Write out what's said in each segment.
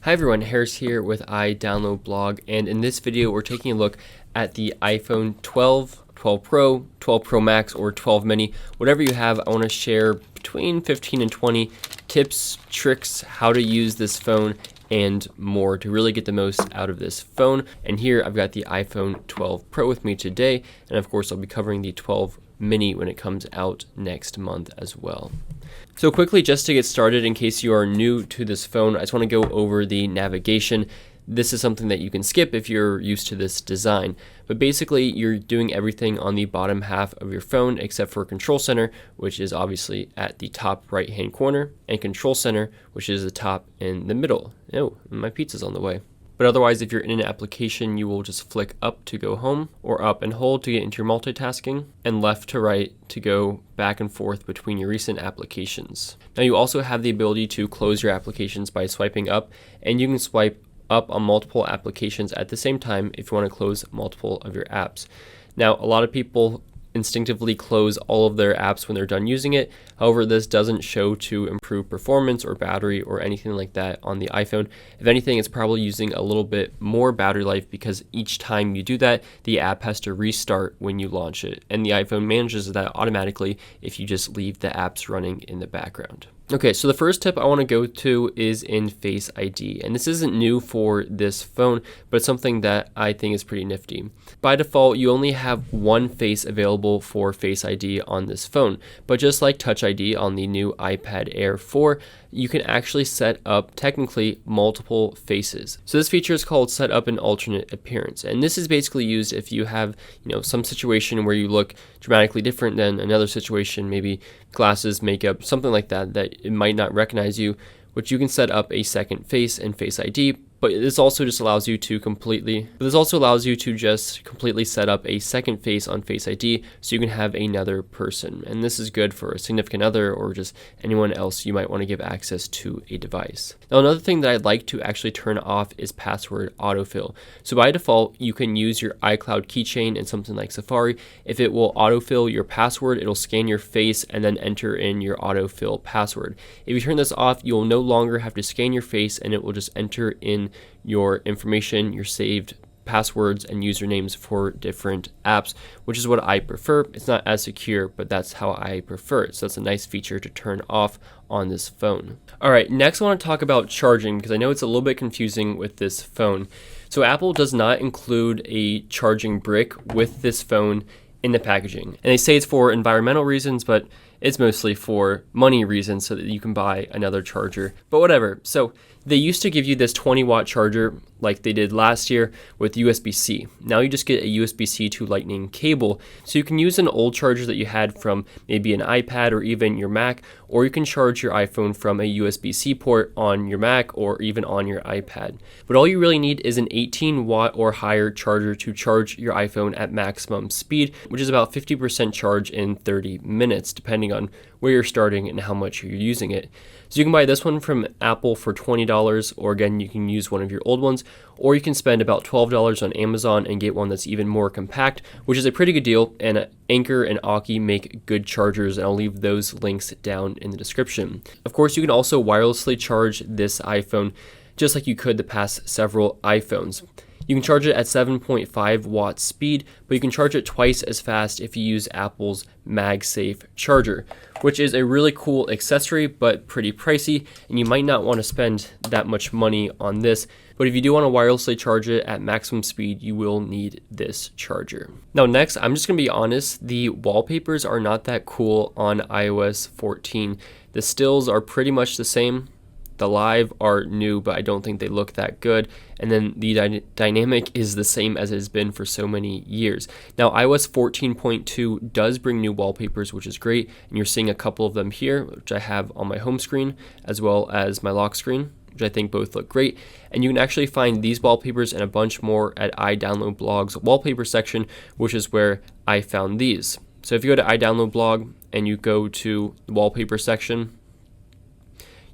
Hi everyone, Harris here with iDownload Blog, and in this video we're taking a look at the iPhone 12, 12 Pro, 12 Pro Max, or 12 Mini. Whatever you have, I want to share between 15 and 20 tips, tricks, how to use this phone, and more to really get the most out of this phone. And here I've got the iPhone 12 Pro with me today, and of course I'll be covering the 12 Mini when it comes out next month as well. So quickly, just to get started, in case you are new to this phone, I just want to go over the navigation. This is something that you can skip if you're used to this design. But basically, you're doing everything on the bottom half of your phone except for Control Center, which is obviously at the top right-hand corner, and Control Center, which is the top in the middle. Oh, my pizza's on the way. But otherwise, if you're in an application, you will just flick up to go home, or up and hold to get into your multitasking, and left to right to go back and forth between your recent applications. Now you also have the ability to close your applications by swiping up, and you can swipe up on multiple applications at the same time if you want to close multiple of your apps. Now, a lot of people instinctively close all of their apps when they're done using it. However, this doesn't show to improve performance or battery or anything like that on the iPhone. If anything, it's probably using a little bit more battery life because each time you do that, the app has to restart when you launch it. And the iPhone manages that automatically if you just leave the apps running in the background. Okay, so the first tip I want to go to is in Face ID, and this isn't new for this phone, but it's something that I think is pretty nifty. By default, you only have one face available for Face ID on this phone, but just like Touch ID on the new iPad Air 4, you can actually set up technically multiple faces. So this feature is called Set Up an Alternate Appearance, and this is basically used if you have, some situation where you look dramatically different than another situation, maybe glasses, makeup, something like that, that it might not recognize you, which you can set up a second face in Face ID. But this also just allows you to completely set up a second face on Face ID so you can have another person. And this is good for a significant other or just anyone else you might want to give access to a device. Now, another thing that I'd like to actually turn off is password autofill. So by default, you can use your iCloud keychain in something like Safari. If it will autofill your password, it'll scan your face and then enter in your autofill password. If you turn this off, you'll no longer have to scan your face and it will just enter in your information, your saved passwords and usernames for different apps, which is what I prefer. It's not as secure, but that's how I prefer it. So that's a nice feature to turn off on this phone. All right, next I want to talk about charging because I know it's a little bit confusing with this phone. So Apple does not include a charging brick with this phone in the packaging. And they say it's for environmental reasons, but it's mostly for money reasons so that you can buy another charger. But whatever. So they used to give you this 20-watt charger like they did last year with USB-C. Now you just get a USB-C to Lightning cable. So you can use an old charger that you had from maybe an iPad or even your Mac, or you can charge your iPhone from a USB-C port on your Mac or even on your iPad. But all you really need is an 18-watt or higher charger to charge your iPhone at maximum speed, which is about 50% charge in 30 minutes, depending on where you're starting and how much you're using it. So you can buy this one from Apple for $20, or again, you can use one of your old ones, or you can spend about $12 on Amazon and get one that's even more compact, which is a pretty good deal, and Anker and Aukey make good chargers, and I'll leave those links down in the description. Of course, you can also wirelessly charge this iPhone just like you could the past several iPhones. You can charge it at 7.5 watt speed, but you can charge it twice as fast if you use Apple's MagSafe charger, which is a really cool accessory, but pretty pricey, and you might not want to spend that much money on this. But if you do want to wirelessly charge it at maximum speed, you will need this charger. Now next, I'm just going to be honest, the wallpapers are not that cool on iOS 14. The stills are pretty much the same. The live are new, but I don't think they look that good. And then the dynamic is the same as it has been for so many years. Now, iOS 14.2 does bring new wallpapers, which is great. And you're seeing a couple of them here, which I have on my home screen, as well as my lock screen, which I think both look great. And you can actually find these wallpapers and a bunch more at iDownload Blog's wallpaper section, which is where I found these. So if you go to iDownload Blog and you go to the wallpaper section,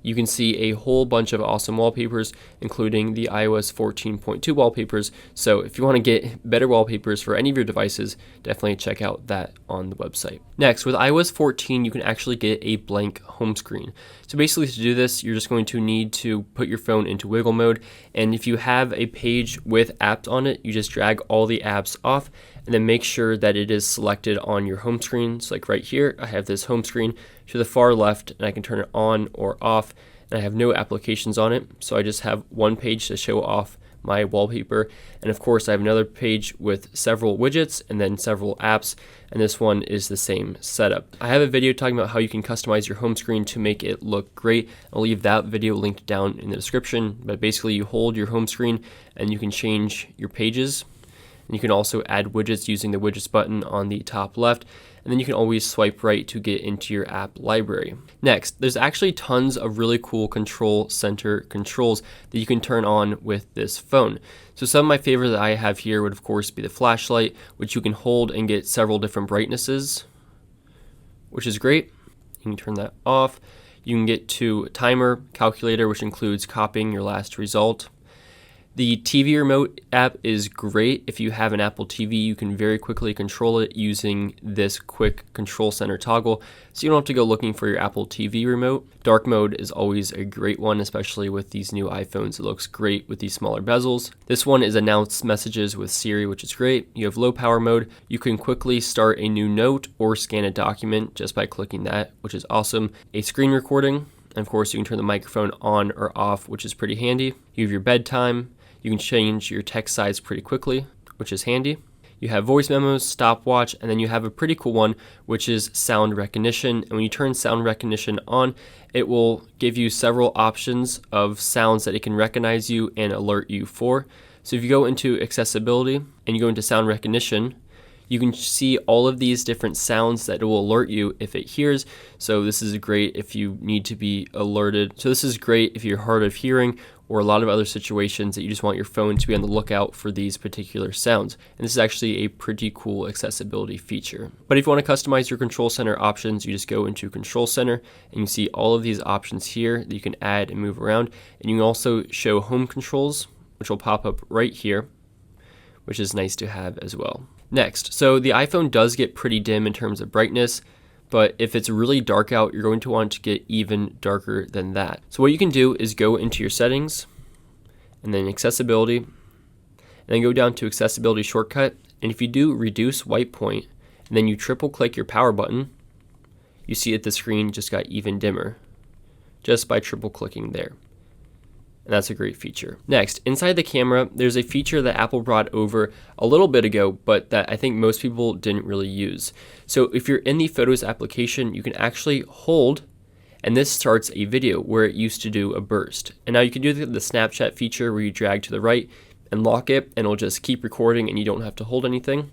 you can see a whole bunch of awesome wallpapers, including the iOS 14.2 wallpapers. So if you want to get better wallpapers for any of your devices, definitely check out that on the website. Next, with iOS 14, you can actually get a blank home screen. So basically to do this, you're just going to need to put your phone into wiggle mode. And if you have a page with apps on it, you just drag all the apps off and then make sure that it is selected on your home screen. So like right here, I have this home screen to the far left and I can turn it on or off, and I have no applications on it. So I just have one page to show off my wallpaper, and of course I have another page with several widgets and then several apps, and this one is the same setup. I have a video talking about how you can customize your home screen to make it look great. I'll leave that video linked down in the description, but basically you hold your home screen and you can change your pages, and you can also add widgets using the widgets button on the top left, and then you can always swipe right to get into your app library. Next, there's actually tons of really cool control center controls that you can turn on with this phone. So some of my favorite that I have here would of course be the flashlight, which you can hold and get several different brightnesses, which is great. You can turn that off. You can get to timer, calculator, which includes copying your last result. The TV remote app is great. If you have an Apple TV, you can very quickly control it using this quick control center toggle, so you don't have to go looking for your Apple TV remote. Dark mode is always a great one, especially with these new iPhones. It looks great with these smaller bezels. This one is announce messages with Siri, which is great. You have low power mode. You can quickly start a new note or scan a document just by clicking that, which is awesome. A screen recording, and of course you can turn the microphone on or off, which is pretty handy. You have your bedtime. You can change your text size pretty quickly, which is handy. You have voice memos, stopwatch, and then you have a pretty cool one, which is sound recognition. And when you turn sound recognition on, it will give you several options of sounds that it can recognize you and alert you for. So if you go into accessibility and you go into sound recognition, you can see all of these different sounds that it will alert you if it hears. So this is great if you need to be alerted. So this is great if you're hard of hearing or a lot of other situations that you just want your phone to be on the lookout for these particular sounds. And this is actually a pretty cool accessibility feature. But if you want to customize your control center options, you just go into control center and you see all of these options here that you can add and move around. And you can also show home controls, which will pop up right here, which is nice to have as well. Next, so the iPhone does get pretty dim in terms of brightness, but if it's really dark out, you're going to want to get even darker than that. So what you can do is go into your settings and then accessibility, and then go down to accessibility shortcut. And if you do reduce white point, and then you triple click your power button, you see that the screen just got even dimmer just by triple clicking there. And that's a great feature. Next, inside the camera, there's a feature that Apple brought over a little bit ago, but that I think most people didn't really use. So if you're in the Photos application, you can actually hold, and this starts a video where it used to do a burst. And now you can do the Snapchat feature where you drag to the right and lock it, and it'll just keep recording and you don't have to hold anything.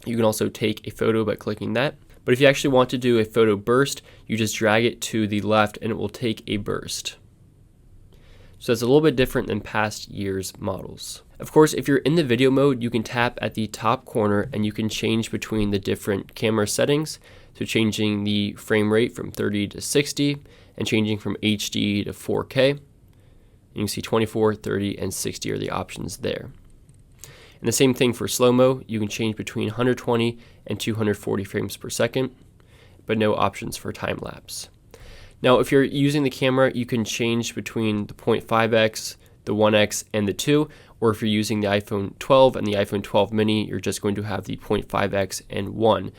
You can also take a photo by clicking that. But if you actually want to do a photo burst, you just drag it to the left and it will take a burst. So it's a little bit different than past years' models. Of course, if you're in the video mode, you can tap at the top corner and you can change between the different camera settings. So changing the frame rate from 30 to 60 and changing from HD to 4K. And you can see 24, 30, and 60 are the options there. And the same thing for slow-mo. You can change between 120 and 240 frames per second, but no options for time-lapse. Now, if you're using the camera, you can change between the 0.5x, the 1x, and the 2, or if you're using the iPhone 12 and the iPhone 12 mini, you're just going to have the 0.5x and 1.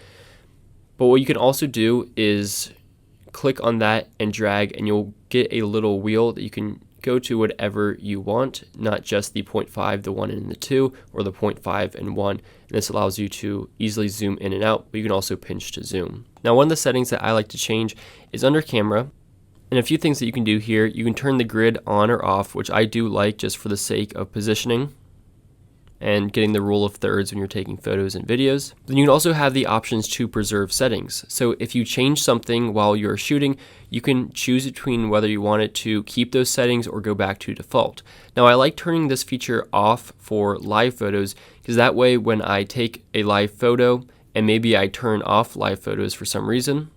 But what you can also do is click on that and drag, and you'll get a little wheel that you can go to whatever you want, not just the 0.5, the 1, and the 2, or the 0.5 and 1. And this allows you to easily zoom in and out, but you can also pinch to zoom. Now, one of the settings that I like to change is under camera. And a few things that you can do here, you can turn the grid on or off, which I do like just for the sake of positioning and getting the rule of thirds when you're taking photos and videos. Then you can also have the options to preserve settings. So if you change something while you're shooting, you can choose between whether you want it to keep those settings or go back to default. Now, I like turning this feature off for live photos because that way when I take a live photo and maybe I turn off live photos for some reason,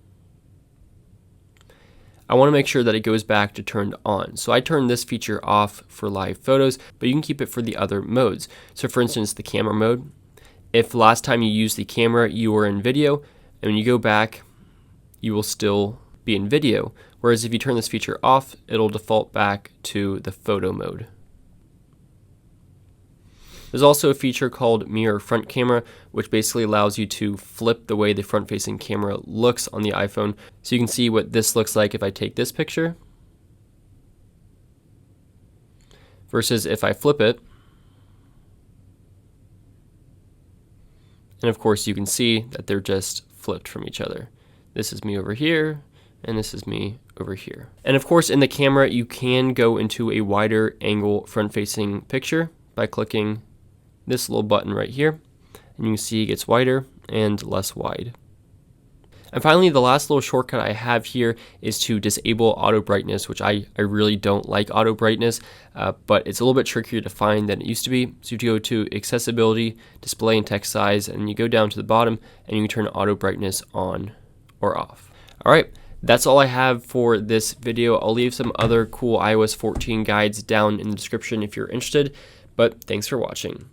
I want to make sure that it goes back to turned on. So I turn this feature off for live photos, but you can keep it for the other modes. So for instance, the camera mode. If last time you used the camera, you were in video, and when you go back, you will still be in video. Whereas if you turn this feature off, it'll default back to the photo mode. There's also a feature called mirror front camera, which basically allows you to flip the way the front-facing camera looks on the iPhone. So you can see what this looks like if I take this picture versus if I flip it. And of course you can see that they're just flipped from each other. This is me over here, and this is me over here. And of course in the camera you can go into a wider angle front-facing picture by clicking this little button right here, and you can see it gets wider and less wide. And finally, the last little shortcut I have here is to disable auto brightness, which I really don't like auto brightness, but it's a little bit trickier to find than it used to be. So you have to go to accessibility, display and text size, and you go down to the bottom and you can turn auto brightness on or off. All right. That's all I have for this video. I'll leave some other cool iOS 14 guides down in the description if you're interested, but thanks for watching.